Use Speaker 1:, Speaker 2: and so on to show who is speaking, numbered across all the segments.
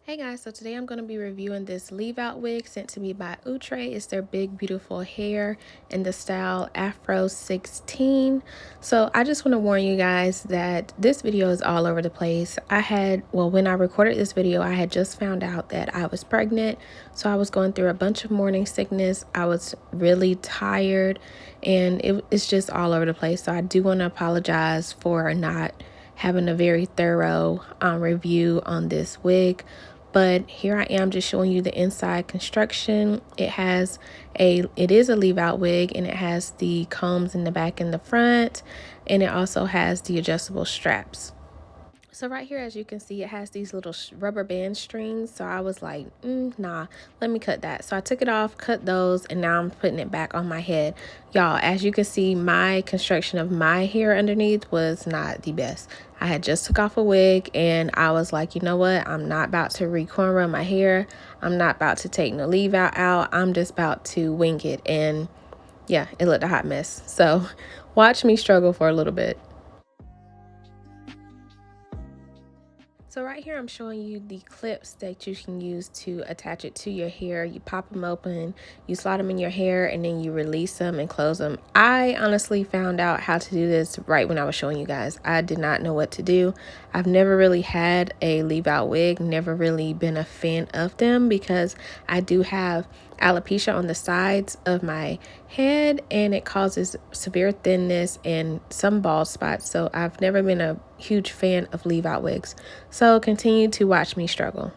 Speaker 1: Hey guys, so today I'm going to be reviewing this leave out wig sent to me by Outre. It's their big beautiful hair in the style Afro 16. So I just want to warn you guys that this video is all over the place. When I recorded this video, I had just found out that I was pregnant. So I was going through a bunch of morning sickness. I was really tired and it's just all over the place. So I do want to apologize for not having a very thorough review on this wig. But here I am just showing you the inside construction. It is a leave out wig, and it has the combs in the back and the front, and it also has the adjustable straps. So right here, as you can see, it has these little rubber band strings. So I was like, nah, let me cut that. So I took it off, cut those, and now I'm putting it back on my head. Y'all, as you can see, my construction of my hair underneath was not the best. I had just took off a wig and I was like, you know what? I'm not about to re-cornrow my hair. I'm not about to take no leave out. I'm just about to wing it. And yeah, it looked a hot mess. So watch me struggle for a little bit. So right here, I'm showing you the clips that you can use to attach it to your hair. You pop them open, you slide them in your hair, and then you release them and close them. I honestly found out how to do this right when I was showing you guys. I did not know what to do. I've never really had a leave out wig, never really been a fan of them because I do have alopecia on the sides of my head and it causes severe thinness and some bald spots. So I've never been a huge fan of leave out wigs. So continue to watch me struggle.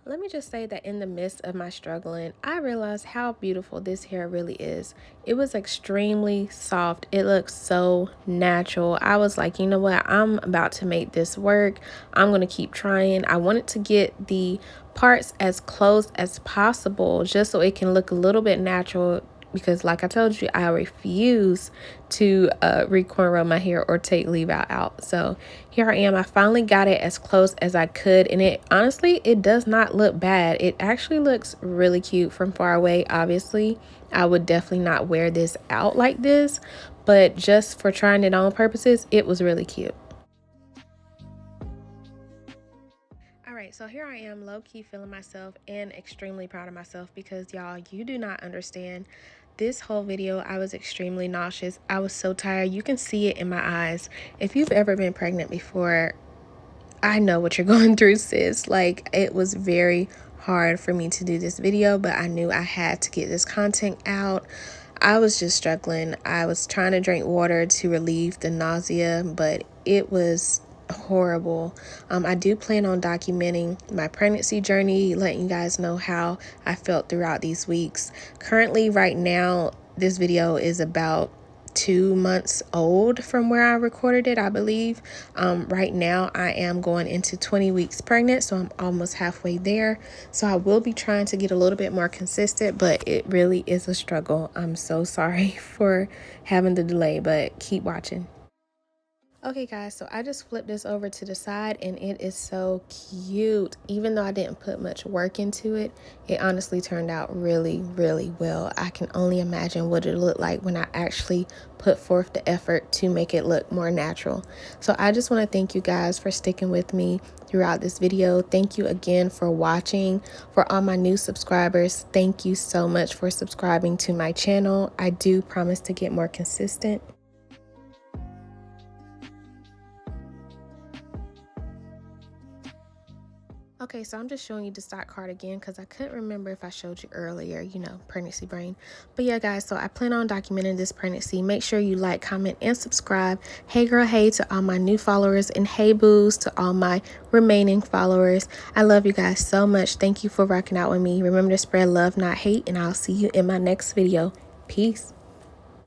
Speaker 1: Let me just say that in the midst of my struggling, I realized how beautiful this hair really is. It was extremely soft. It looks so natural. I was like, you know what? I'm about to make this work. I'm going to keep trying. I wanted to get the parts as close as possible just so it can look a little bit natural, because like I told you, I refuse to re-cornrow my hair or take leave out. So here I am. I finally got it as close as I could, and it honestly, it does not look bad. It actually looks really cute from far away. Obviously, I would definitely not wear this out like this, but just for trying it on purposes, it was really cute. Alright, so here I am, low-key feeling myself and extremely proud of myself because y'all, you do not understand. This whole video, I was extremely nauseous. I was so tired. You can see it in my eyes. If you've ever been pregnant before, I know what you're going through, sis. Like, it was very hard for me to do this video, but I knew I had to get this content out. I was just struggling. I was trying to drink water to relieve the nausea, but it was horrible. I do plan on documenting my pregnancy journey, letting you guys know how I felt throughout these weeks. Currently, right now, this video is about 2 months old from where I recorded it, I believe. Right now I am going into 20 weeks pregnant, so I'm almost halfway there. So I will be trying to get a little bit more consistent, but it really is a struggle. I'm so sorry for having the delay, but keep watching. Okay guys, so I just flipped this over to the side and it is so cute. Even though I didn't put much work into it, it honestly turned out really, really well. I can only imagine what it looked like when I actually put forth the effort to make it look more natural. So I just want to thank you guys for sticking with me throughout this video. Thank you again for watching. For all my new subscribers, thank you so much for subscribing to my channel. I do promise to get more consistent. Okay, so I'm just showing you the stock card again because I couldn't remember if I showed you earlier, you know, pregnancy brain. But yeah, guys, so I plan on documenting this pregnancy. Make sure you like, comment, and subscribe. Hey girl, hey to all my new followers, and hey boos to all my remaining followers. I love you guys so much. Thank you for rocking out with me. Remember to spread love, not hate, and I'll see you in my next video. Peace.